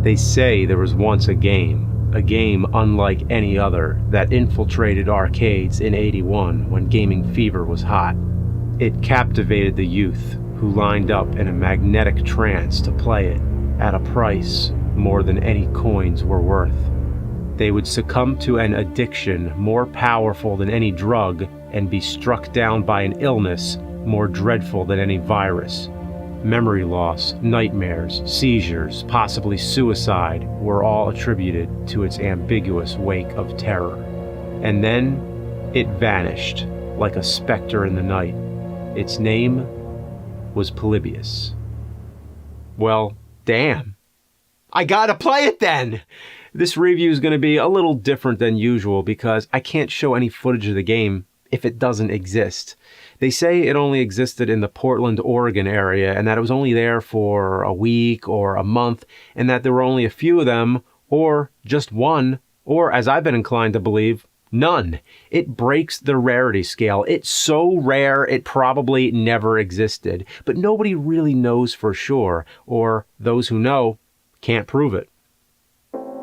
They say there was once a game unlike any other, that infiltrated arcades in '81 when gaming fever was hot. It captivated the youth, who lined up in a magnetic trance to play it, at a price more than any coins were worth. They would succumb to an addiction more powerful than any drug and be struck down by an illness more dreadful than any virus. Memory loss, nightmares, seizures, possibly suicide were all attributed to its ambiguous wake of terror. And then it vanished like a specter in the night. Its name was Polybius. Well, damn. I gotta play it then! This review is going to be a little different than usual because I can't show any footage of the game if it doesn't exist. They say it only existed in the Portland, Oregon area and that it was only there for a week or a month and that there were only a few of them, or just one, or as I've been inclined to believe, none. It breaks the rarity scale. It's so rare it probably never existed, but nobody really knows for sure, or those who know can't prove it.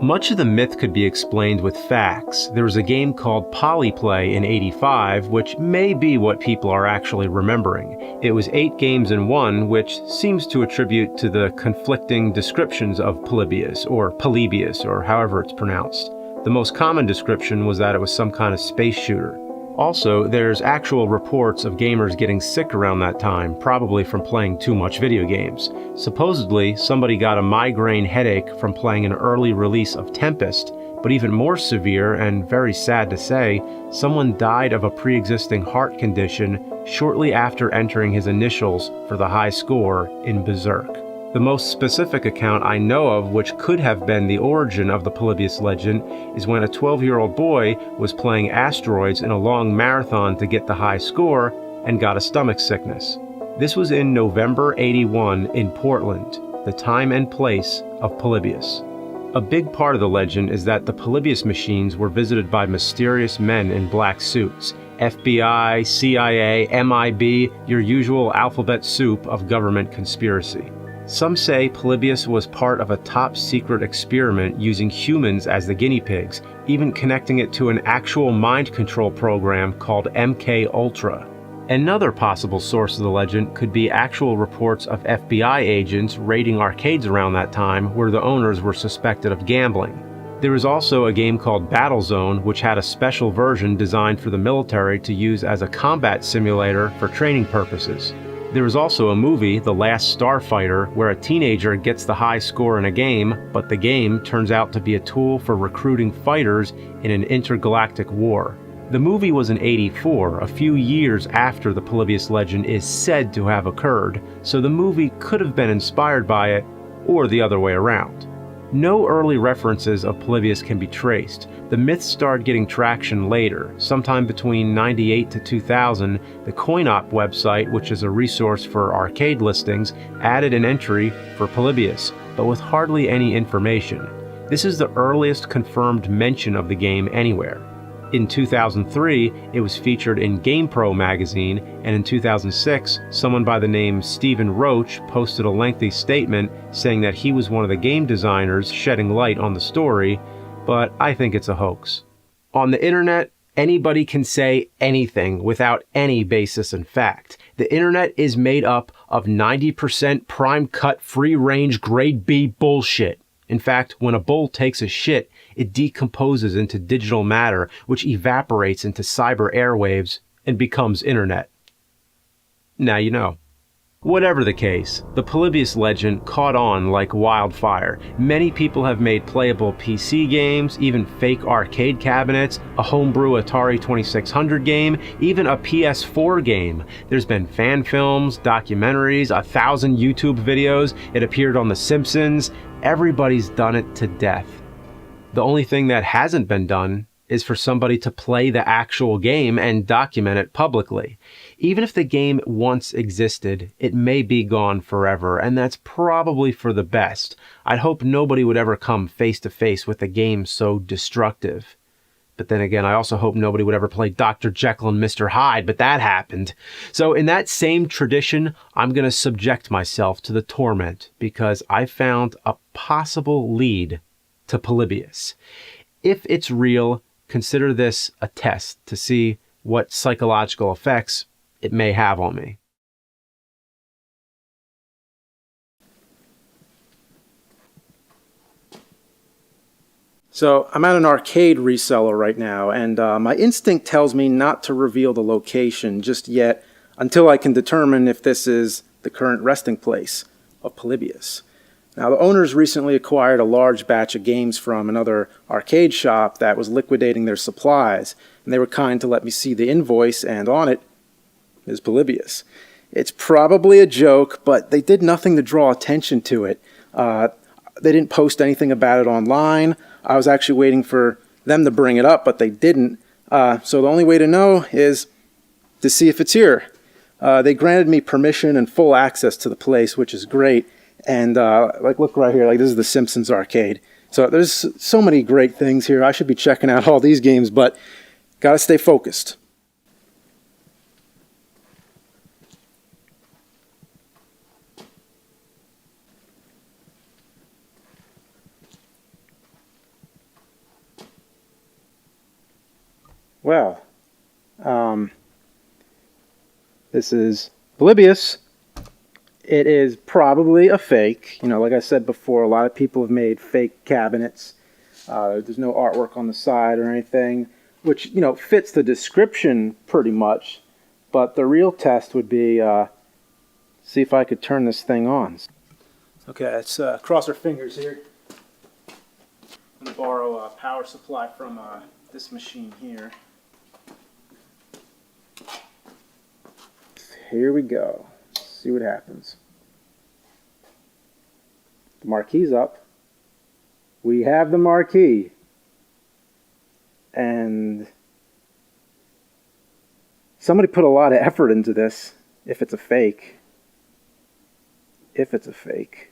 Much of the myth could be explained with facts. There was a game called Polyplay in '85, which may be what people are actually remembering. It was 8 games in one, which seems to attribute to the conflicting descriptions of Polybius, or however it's pronounced. The most common description was that it was some kind of space shooter. Also, there's actual reports of gamers getting sick around that time, probably from playing too much video games. Supposedly, somebody got a migraine headache from playing an early release of Tempest, but even more severe and very sad to say, someone died of a pre-existing heart condition shortly after entering his initials for the high score in Berserk. The most specific account I know of which could have been the origin of the Polybius legend is when a 12-year-old boy was playing asteroids in a long marathon to get the high score and got a stomach sickness. This was in November '81 in Portland, the time and place of Polybius. A big part of the legend is that the Polybius machines were visited by mysterious men in black suits. FBI, CIA, MIB, your usual alphabet soup of government conspiracy. Some say Polybius was part of a top-secret experiment using humans as the guinea pigs, even connecting it to an actual mind control program called MK Ultra. Another possible source of the legend could be actual reports of FBI agents raiding arcades around that time where the owners were suspected of gambling. There was also a game called Battlezone, which had a special version designed for the military to use as a combat simulator for training purposes. There is also a movie, The Last Starfighter, where a teenager gets the high score in a game, but the game turns out to be a tool for recruiting fighters in an intergalactic war. The movie was in '84, a few years after the Polybius legend is said to have occurred, so the movie could have been inspired by it, or the other way around. No early references of Polybius can be traced. The myth started getting traction later. Sometime between '98 to 2000, the CoinOp website, which is a resource for arcade listings, added an entry for Polybius, but with hardly any information. This is the earliest confirmed mention of the game anywhere. In 2003, it was featured in GamePro magazine, and in 2006, someone by the name Stephen Roach posted a lengthy statement saying that he was one of the game designers shedding light on the story, but I think it's a hoax. On the internet, anybody can say anything without any basis in fact. The internet is made up of 90% prime cut, free range, grade B bullshit. In fact, when a bull takes a shit, it decomposes into digital matter, which evaporates into cyber airwaves and becomes internet. Now you know. Whatever the case, the Polybius legend caught on like wildfire. Many people have made playable PC games, even fake arcade cabinets, a homebrew Atari 2600 game, even a PS4 game. There's been fan films, documentaries, 1,000 YouTube videos. It appeared on The Simpsons. Everybody's done it to death. The only thing that hasn't been done is for somebody to play the actual game and document it publicly. Even if the game once existed, it may be gone forever, and that's probably for the best. I'd hope nobody would ever come face to face with a game so destructive. But then again, I also hope nobody would ever play Dr. Jekyll and Mr. Hyde, but that happened. So in that same tradition, I'm going to subject myself to the torment because I found a possible lead to Polybius. If it's real, consider this a test to see what psychological effects it may have on me. So I'm at an arcade reseller right now, and my instinct tells me not to reveal the location just yet until I can determine if this is the current resting place of Polybius. Now, the owners recently acquired a large batch of games from another arcade shop that was liquidating their supplies, and they were kind to let me see the invoice, and on it is Polybius. It's probably a joke, but they did nothing to draw attention to it. They didn't post anything about it online. I was actually waiting for them to bring it up, but they didn't. So the only way to know is to see if it's here. They granted me permission and full access to the place, which is great. And like, look right here, like this is the Simpsons arcade. So there's so many great things here. I should be checking out all these games, but gotta stay focused. Well, this is Polybius. It is probably a fake. You know, like I said before, a lot of people have made fake cabinets. There's no artwork on the side or anything, which, you know, fits the description pretty much. But the real test would be see if I could turn this thing on. Okay, let's cross our fingers here. I'm going to borrow a power supply from this machine here. Here we go. Let's see what happens. The marquee's up. We have the marquee. And somebody put a lot of effort into this, if it's a fake. If it's a fake.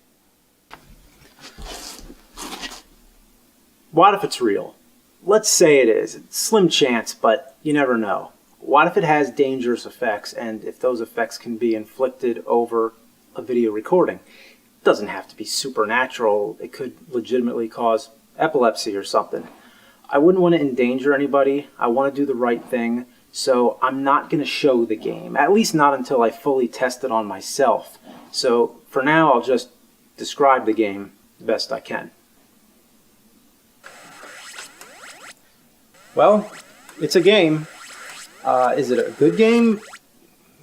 What if it's real? Let's say it is. It's a slim chance, but you never know. What if it has dangerous effects, and if those effects can be inflicted over a video recording? It doesn't have to be supernatural. It could legitimately cause epilepsy or something. I wouldn't want to endanger anybody. I want to do the right thing, so I'm not going to show the game, at least not until I fully test it on myself. So for now, I'll just describe the game the best I can. Well, it's a game. Is it a good game?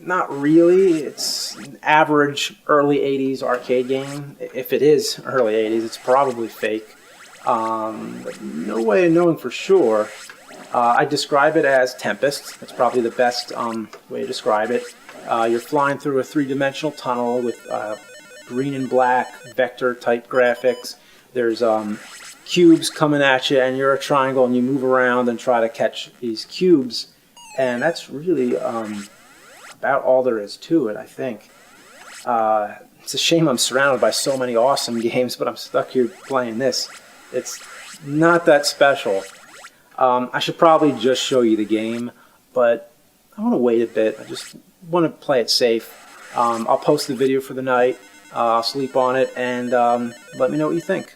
Not really. It's an average early 80s arcade game. If it is early 80s, it's probably fake. But no way of knowing for sure. I describe it as Tempest. That's probably the best way to describe it. You're flying through a three-dimensional tunnel with green and black vector type graphics. There's cubes coming at you, and you're a triangle, and you move around and try to catch these cubes. And that's really about all there is to it, I think. It's a shame I'm surrounded by so many awesome games, but I'm stuck here playing this. It's not that special. I should probably just show you the game, but I want to wait a bit. I just want to play it safe. I'll post the video for the night. I'll sleep on it, and let me know what you think.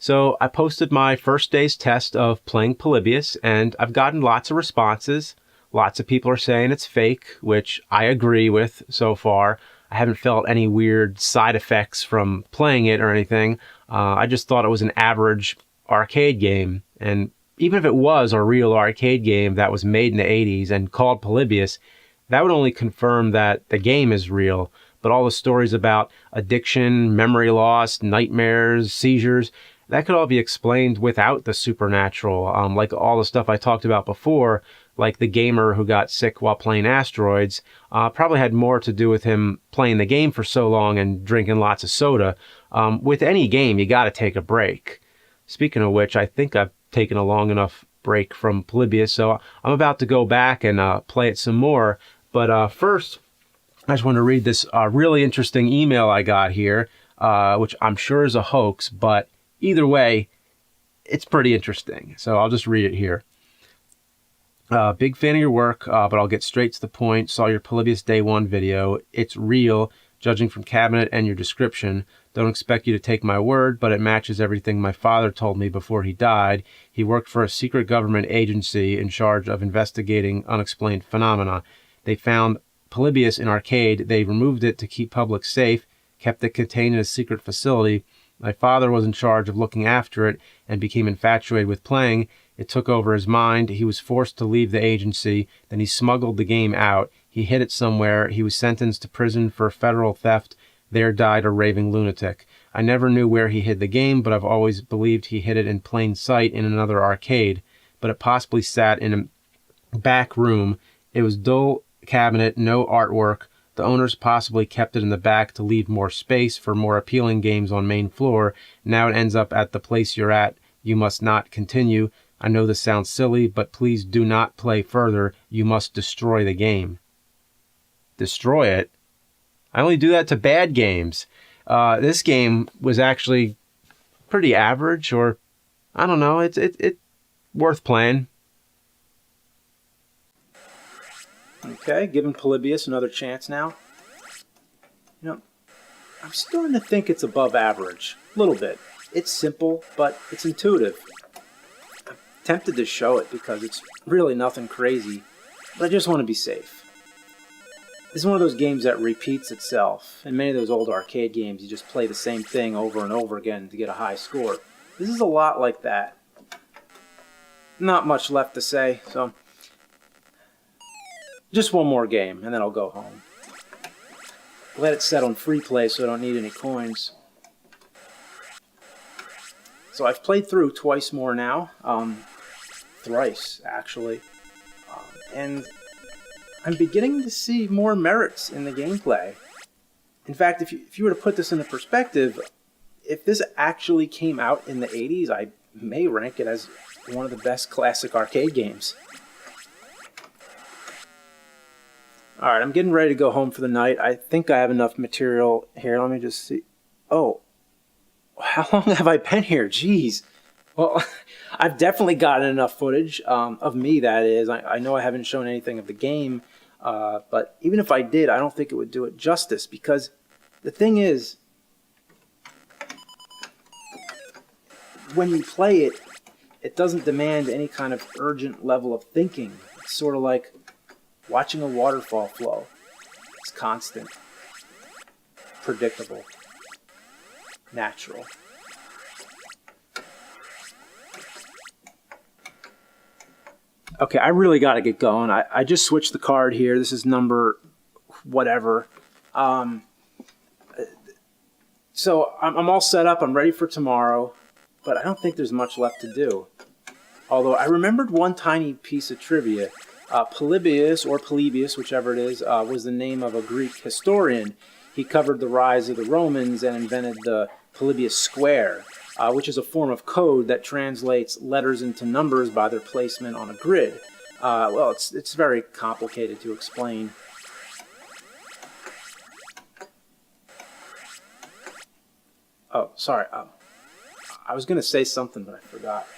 So I posted my first day's test of playing Polybius, and I've gotten lots of responses. Lots of people are saying it's fake, which I agree with so far. I haven't felt any weird side effects from playing it or anything. I just thought it was an average arcade game. And even if it was a real arcade game that was made in the 80s and called Polybius, that would only confirm that the game is real. But all the stories about addiction, memory loss, nightmares, seizures, that could all be explained without the supernatural, like all the stuff I talked about before, like the gamer who got sick while playing Asteroids, probably had more to do with him playing the game for so long and drinking lots of soda. With any game, you got to take a break. Speaking of which, I think I've taken a long enough break from Polybius, so I'm about to go back and play it some more. But first, I just want to read this really interesting email I got here, which I'm sure is a hoax, but Either way, it's pretty interesting. So I'll just read it here. Big fan of your work, but I'll get straight to the point. Saw your Polybius Day 1 video. It's real, judging from cabinet and your description. Don't expect you to take my word, but it matches everything my father told me before he died. He worked for a secret government agency in charge of investigating unexplained phenomena. They found Polybius in arcade. They removed it to keep public safe, kept it contained in a secret facility. My father was in charge of looking after it and became infatuated with playing. It took over his mind. He was forced to leave the agency. Then he smuggled the game out. He hid it somewhere. He was sentenced to prison for federal theft. There died a raving lunatic. I never knew where he hid the game, but I've always believed he hid it in plain sight in another arcade. But it possibly sat in a back room. It was dull cabinet, no artwork. The owners possibly kept it in the back to leave more space for more appealing games on main floor. Now it ends up at the place you're at. You must not continue. I know this sounds silly, but please do not play further. You must destroy the game. Destroy it? I only do that to bad games. This game was actually pretty average, or I don't know. It's worth playing. Okay, giving Polybius another chance now. You know, I'm starting to think it's above average. A little bit. It's simple, but it's intuitive. I'm tempted to show it because it's really nothing crazy, but I just want to be safe. This is one of those games that repeats itself. In many of those old arcade games, you just play the same thing over and over again to get a high score. This is a lot like that. Not much left to say, so just one more game, and then I'll go home. Let it set on free play so I don't need any coins. So I've played through twice more now. Thrice, actually. And I'm beginning to see more merits in the gameplay. In fact, if you were to put this into perspective, if this actually came out in the 80s, I may rank it as one of the best classic arcade games. Alright, I'm getting ready to go home for the night. I think I have enough material here. Let me just see. Oh, how long have I been here? Jeez. Well, I've definitely gotten enough footage, of me, that is. I know I haven't shown anything of the game, but even if I did, I don't think it would do it justice, because the thing is, when you play it, it doesn't demand any kind of urgent level of thinking. It's sort of like watching a waterfall flow. It's constant, predictable, natural. Okay, I really got to get going. I just switched the card here. This is number whatever. So I'm all set up. I'm ready for tomorrow, but I don't think there's much left to do. Although I remembered one tiny piece of trivia. Polybius, or Polybius, whichever it is, was the name of a Greek historian. He covered the rise of the Romans and invented the Polybius square, which is a form of code that translates letters into numbers by their placement on a grid. Well, it's very complicated to explain. Oh, sorry. I was going to say something, but I forgot.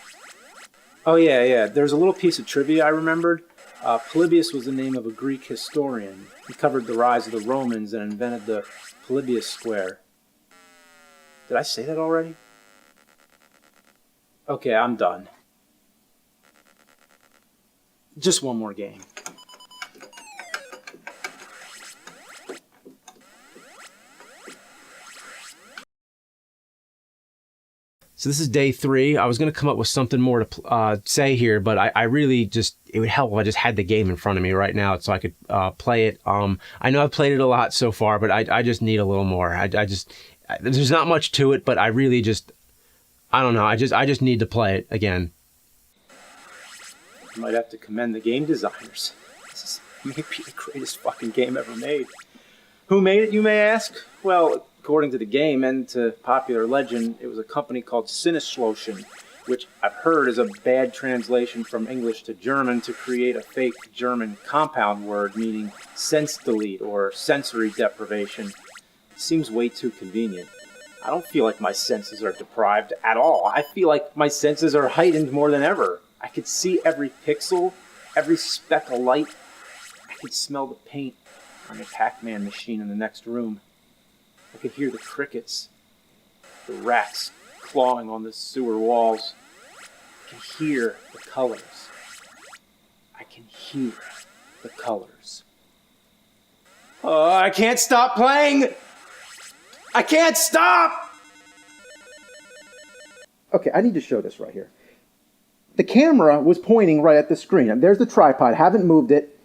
Oh, yeah. There's a little piece of trivia I remembered. Polybius was the name of a Greek historian. He covered the rise of the Romans and invented the Polybius square. Did I say that already? Okay, I'm done. Just one more game. So this is day 3. I was going to come up with something more to say here, but I really just, it would help if I just had the game in front of me right now so I could play it. I know I've played it a lot so far, but I just need a little more. There's not much to it, but I really just, I don't know. I just need to play it again. You might have to commend the game designers. This is maybe the greatest fucking game ever made. Who made it, you may ask? Well, according to the game and to popular legend, it was a company called Cinemassacre, which I've heard is a bad translation from English to German to create a fake German compound word meaning sense delete or sensory deprivation. It seems way too convenient. I don't feel like my senses are deprived at all. I feel like my senses are heightened more than ever. I could see every pixel, every speck of light. I could smell the paint on the Pac-Man machine in the next room. I could hear the crickets, the rats clawing on the sewer walls. I can hear the colors. I can hear the colors. Oh, I can't stop playing! I can't stop! Okay, I need to show this right here. The camera was pointing right at the screen. And there's the tripod. Haven't moved it.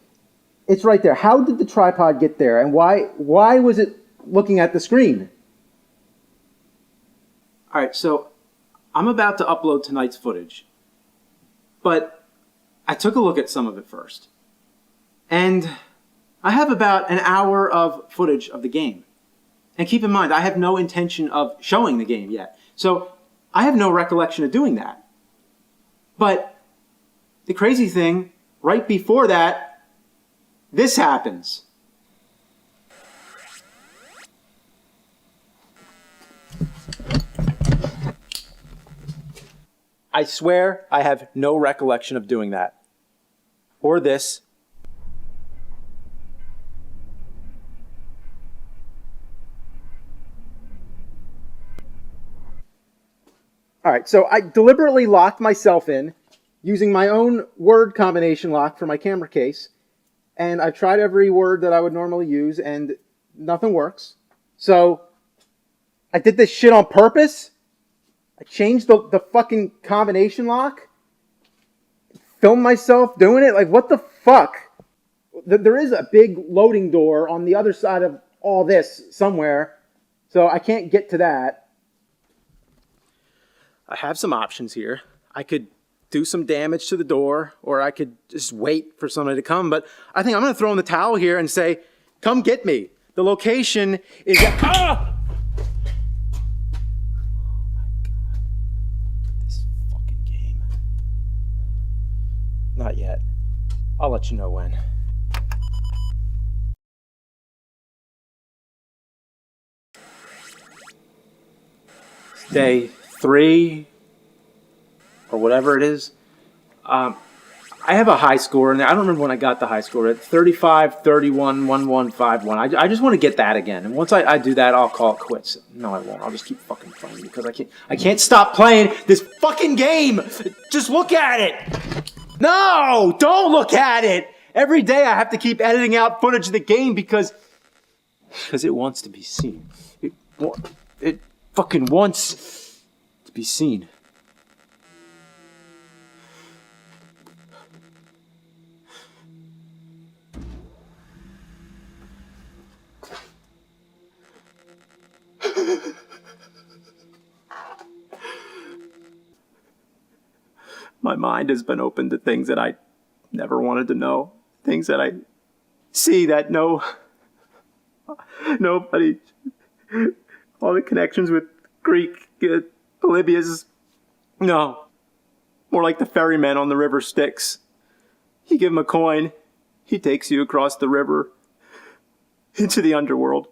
It's right there. How did the tripod get there? And why was it looking at the screen? All right, so I'm about to upload tonight's footage. But I took a look at some of it first. And I have about an hour of footage of the game. And keep in mind, I have no intention of showing the game yet. So I have no recollection of doing that. But the crazy thing, right before that, this happens. I swear I have no recollection of doing that. Or this. All right, so I deliberately locked myself in using my own word combination lock for my camera case. And I've tried every word that I would normally use, and nothing works. So I did this shit on purpose. I changed the fucking combination lock. Filmed myself doing it. Like, what the fuck? There is a big loading door on the other side of all this somewhere. So I can't get to that. I have some options here. I could do some damage to the door, or I could just wait for somebody to come. But I think I'm going to throw in the towel here and say, come get me. The location is at... Ah! Not yet. I'll let you know when. It's day 3 or whatever it is. I have a high score, and I don't remember when I got the high score. At 35, 31, 1151. I just want to get that again. And once I do that, I'll call it quits. No, I won't. I'll just keep fucking playing because I can't stop playing this fucking game. Just look at it. No, don't look at it. Every day I have to keep editing out footage of the game because it wants to be seen. It fucking wants to be seen. My mind has been open to things that I never wanted to know. Things that I see that nobody... All the connections with Greek, Polybius... No. More like the ferryman on the river Styx. You give him a coin, he takes you across the river into the underworld.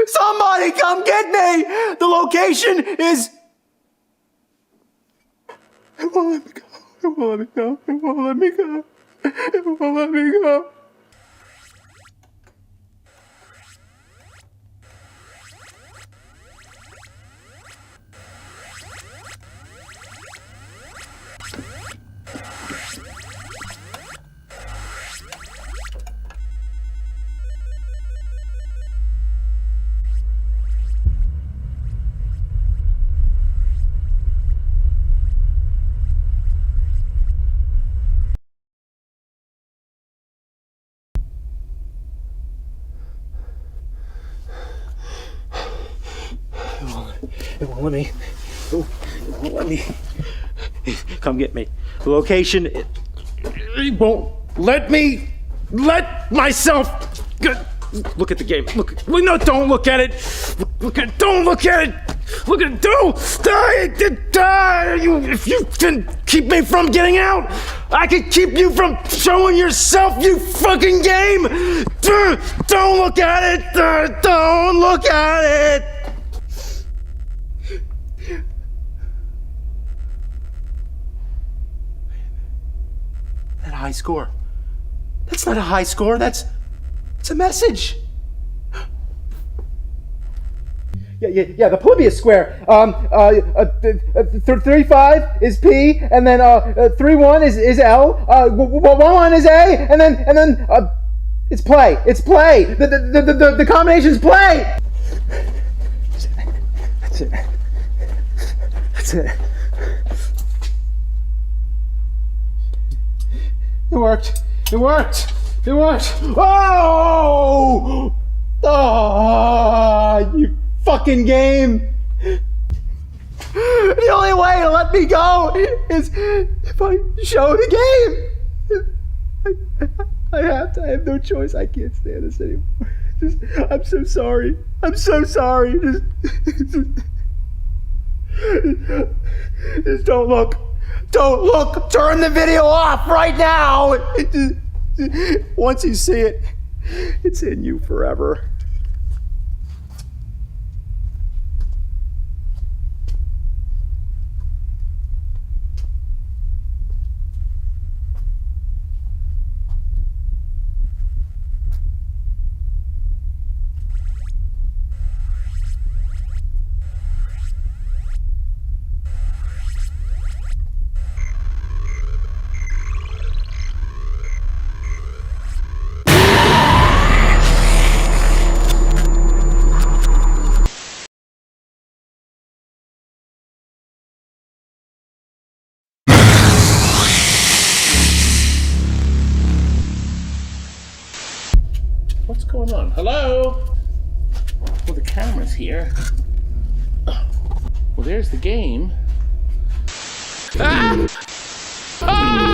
Somebody come get me! The location is... It won't let me go. It won't let me go. It won't let me go. It won't let me go. It won't let me. It won't let me. Come get me. The location. It won't let me let myself. Look at the game. Look. No, don't look at it. Look at. Don't look at it. Look at. Don't. Die. If you can keep me from getting out, I can keep you from showing yourself. You fucking game. Don't look at it. Don't look at it. That high score. That's not a high score. It's a message. Yeah, the Polybius square. 35 is P, and then 31 is L. 1 is A, and then it's play. It's play. The combination's play. That's it. That's it. It worked. It worked. It worked. Oh! Oh, you fucking game. The only way to let me go is if I show the game. I have to. I have no choice. I can't stand this anymore. I'm so sorry. I'm so sorry. Just don't look. Don't look! Turn the video off right now! Once you see it, it's in you forever. What's going on? Hello? Well, the camera's here. Well, there's the game. Ah! Ah!